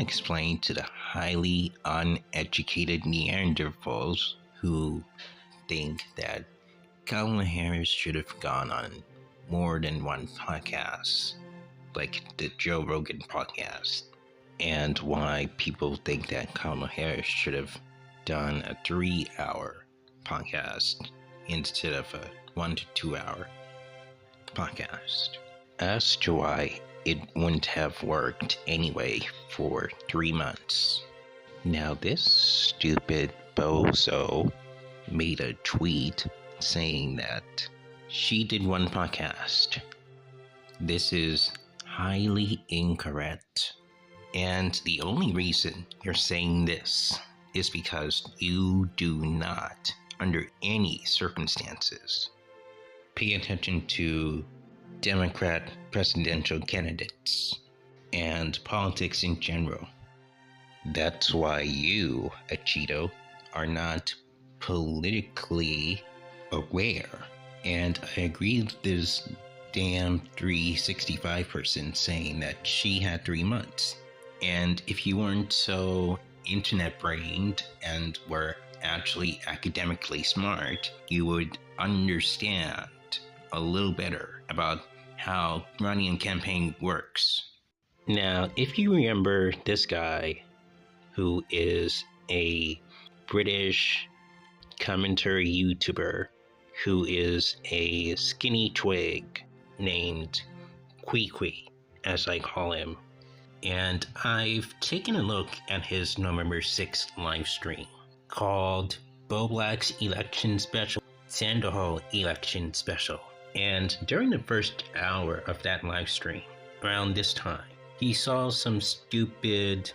explain to the highly uneducated Neanderthals who think that Kamala Harris should have gone on more than one podcast, like the Joe Rogan podcast, and why people think that Kamala Harris should have done a 3-hour podcast instead of a 1 to 2 hour podcast. As to why it wouldn't have worked anyway for 3 months. Now this stupid bozo made a tweet saying that she did one podcast. This is highly incorrect. And the only reason you're saying this is because you do not, under any circumstances, pay attention to Democrat presidential candidates and politics in general. That's why you, Acheeto, are not politically aware. And I agree with this damn 365 person saying that she had 3 months. And if you weren't so internet brained and were actually academically smart, you would understand a little better about how running a campaign works. Now, if you remember this guy who is a British commentary YouTuber who is a skinny twig named Kui Kui, as I call him. And I've taken a look at his November 6th live stream called Boblack's Election Special, Sandoval Election Special. And during the first hour of that live stream, around this time, he saw some stupid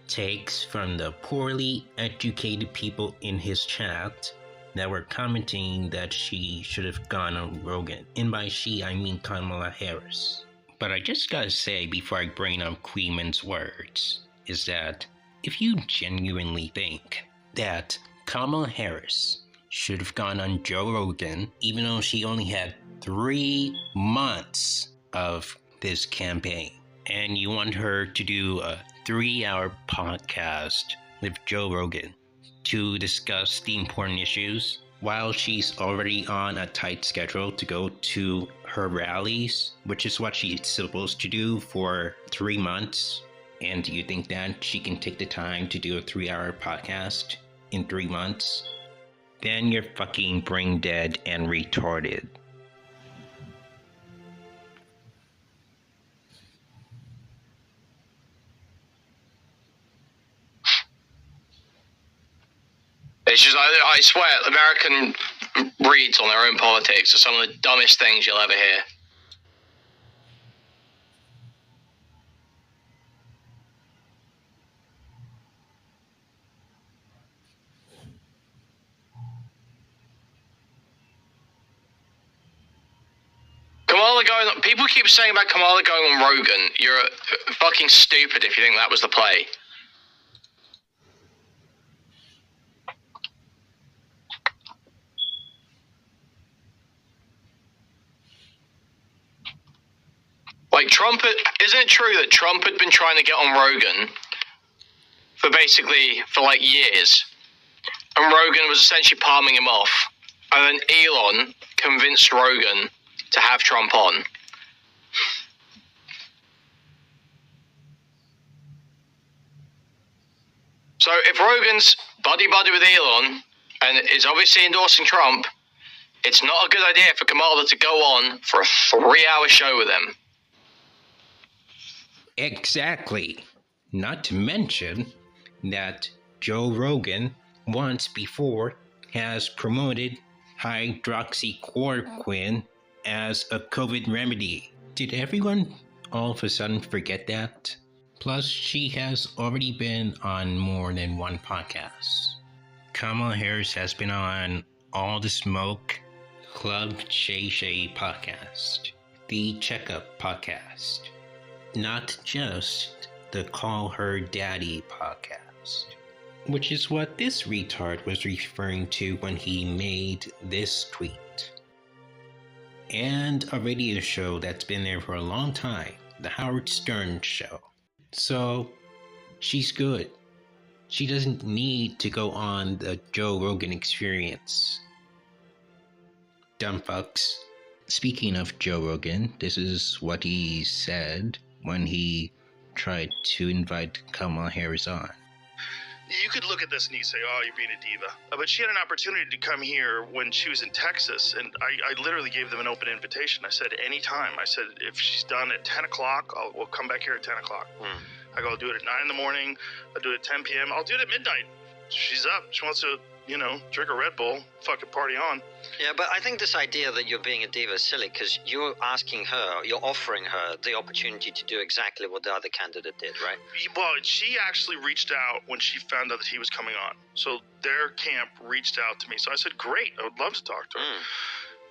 takes from the poorly educated people in his chat that were commenting that she should have gone on Rogan. And by she, I mean Kamala Harris. But I just gotta say before I bring up Kuihman's words, is that if you genuinely think that Kamala Harris should have gone on Joe Rogan, even though she only had 3 months of this campaign, and you want her to do a 3-hour podcast with Joe Rogan to discuss the important issues while she's already on a tight schedule to go to her rallies, which is what she's supposed to do for 3 months, and do you think that she can take the time to do a 3-hour podcast in 3 months? Then you're fucking brain dead and retarded. It's just, I swear, American reads on their own politics are some of the dumbest things you'll ever hear. People keep saying about Kamala going on Rogan. You're fucking stupid if you think that was the play. Like isn't it true that Trump had been trying to get on Rogan for like years? And Rogan was essentially palming him off. And then Elon convinced Rogan to have Trump on. So if Rogan's buddy with Elon and is obviously endorsing Trump, it's not a good idea for Kamala to go on for a 3-hour show with him. Exactly. Not to mention that Joe Rogan once before has promoted hydroxychloroquine as a COVID remedy. Did everyone all of a sudden forget that? Plus, she has already been on more than one podcast. Kamala Harris has been on All the Smoke, Club Shay Shay podcast, the Checkup podcast, not just the Call Her Daddy podcast, which is what this retard was referring to when he made this tweet. And a radio show that's been there for a long time, The Howard Stern Show. So, She's good. She doesn't need to go on the Joe Rogan Experience. Dumb fucks. Speaking of Joe Rogan, this is what he said when he tried to invite Kamala Harris on. You could look at this and you say, oh, you're being a diva. But she had an opportunity to come here when she was in Texas, and I literally gave them an open invitation. I said, anytime. I said, if she's done at 10 o'clock, we'll come back here at 10 o'clock. I go, I'll do it at 9 in the morning. I'll do it at 10 p.m. I'll do it at midnight. She's up. She wants to, drink a Red Bull, fucking party on. Yeah, but I think this idea that you're being a diva is silly because you're offering her the opportunity to do exactly what the other candidate did, right? Well, she actually reached out when she found out that he was coming on. So their camp reached out to me. So I said, great, I would love to talk to her.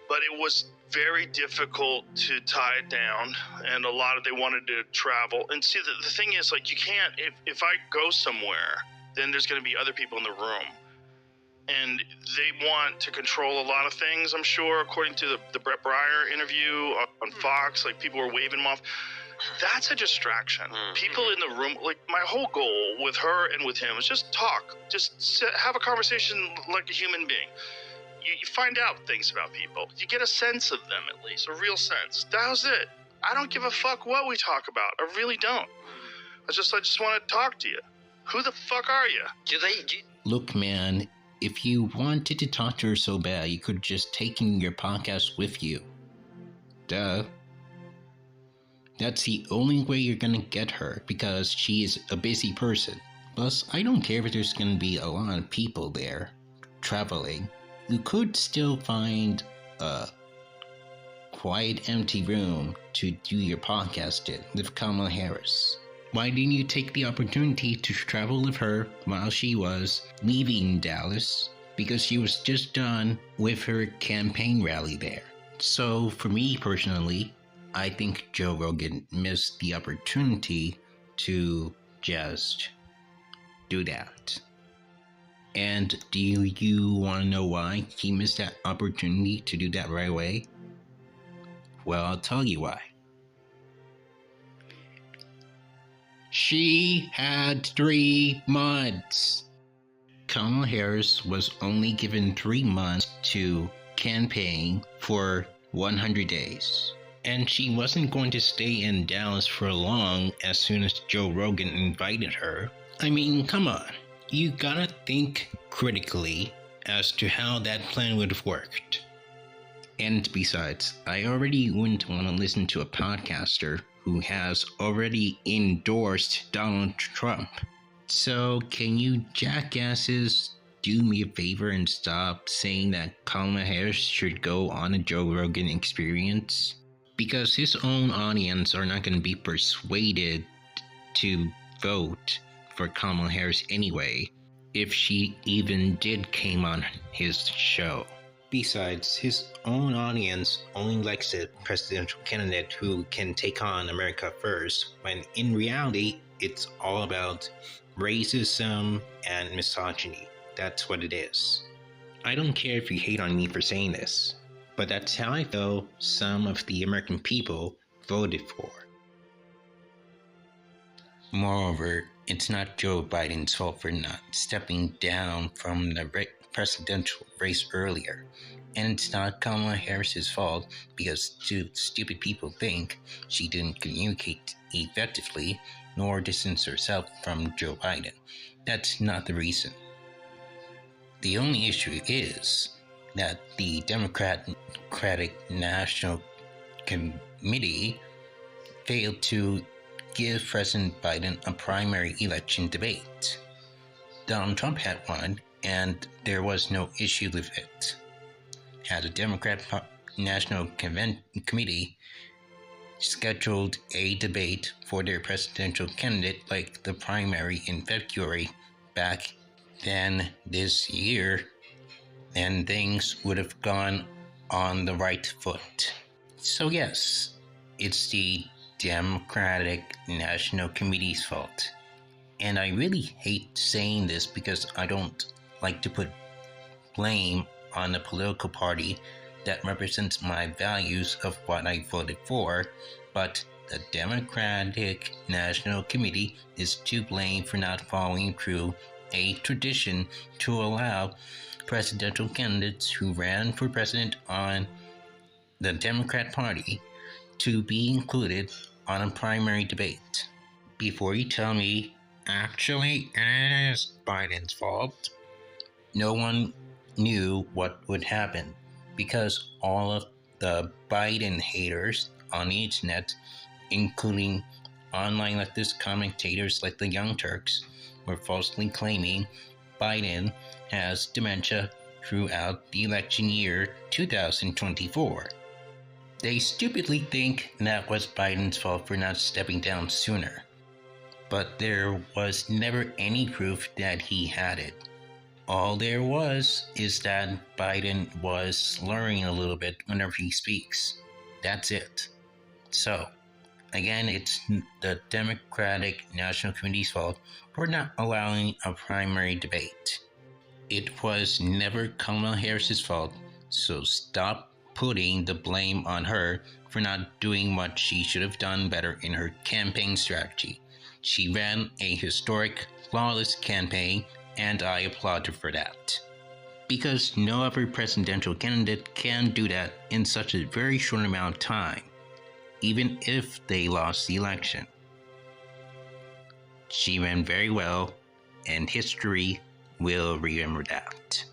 But it was very difficult to tie it down, and they wanted to travel. And see, the thing is, like, you can't, if I go somewhere, then there's going to be other people in the room. And they want to control a lot of things, I'm sure, according to the Brett Breyer interview on Fox. Like, people were waving him off. That's a distraction. People in the room, like, my whole goal with her and with him is just talk. Just have a conversation like a human being. You find out things about people. You get a sense of them, at least, a real sense. That was it. I don't give a fuck what we talk about. I really don't. I just want to talk to you. Who the fuck are you? Look, man, if you wanted to talk to her so bad, you could have just taken your podcast with you. Duh. That's the only way you're gonna get her, because she is a busy person. Plus, I don't care if there's gonna be a lot of people there traveling. You could still find a quiet, empty room to do your podcast in with Kamala Harris. Why didn't you take the opportunity to travel with her while she was leaving Dallas? Because she was just done with her campaign rally there. So for me personally, I think Joe Rogan missed the opportunity to just do that. And do you want to know why he missed that opportunity to do that right away? Well, I'll tell you why. She had 3 months. Kamala Harris was only given 3 months to campaign for 100 days. And she wasn't going to stay in Dallas for long as soon as Joe Rogan invited her. I mean, come on. You gotta think critically as to how that plan would have worked. And besides, I already wouldn't want to listen to a podcaster who has already endorsed Donald Trump. So can you jackasses do me a favor and stop saying that Kamala Harris should go on a Joe Rogan Experience? Because his own audience are not going to be persuaded to vote for Kamala Harris anyway, if she even came on his show. Besides, his own audience only likes a presidential candidate who can take on America first, when in reality, it's all about racism and misogyny. That's what it is. I don't care if you hate on me for saying this, but that's how I feel some of the American people voted for. Moreover, it's not Joe Biden's fault for not stepping down from the presidential race earlier. And it's not Kamala Harris's fault because stupid people think she didn't communicate effectively nor distance herself from Joe Biden. That's not the reason. The only issue is that the Democratic National Committee failed to give President Biden a primary election debate. Donald Trump had one, and there was no issue with it. Had the Democratic National Committee scheduled a debate for their presidential candidate like the primary in February back then this year, then things would have gone on the right foot. So yes, it's the Democratic National Committee's fault. And I really hate saying this because I don't like to put blame on a political party that represents my values of what I voted for, but the Democratic National Committee is to blame for not following through a tradition to allow presidential candidates who ran for president on the Democrat Party to be included on a primary debate. Before you tell me, actually, it is Biden's fault, no one knew what would happen because all of the Biden haters on the internet, including online leftist commentators like the Young Turks, were falsely claiming Biden has dementia throughout the election year 2024. They stupidly think that was Biden's fault for not stepping down sooner, but there was never any proof that he had it. All there was is that Biden was slurring a little bit whenever he speaks. That's it. So, again, it's the Democratic National Committee's fault for not allowing a primary debate. It was never Kamala Harris's fault, so stop putting the blame on her for not doing what she should have done better in her campaign strategy. She ran a historic, flawless campaign, and I applaud her for that. Because no other presidential candidate can do that in such a very short amount of time, even if they lost the election. She ran very well, and history will remember that.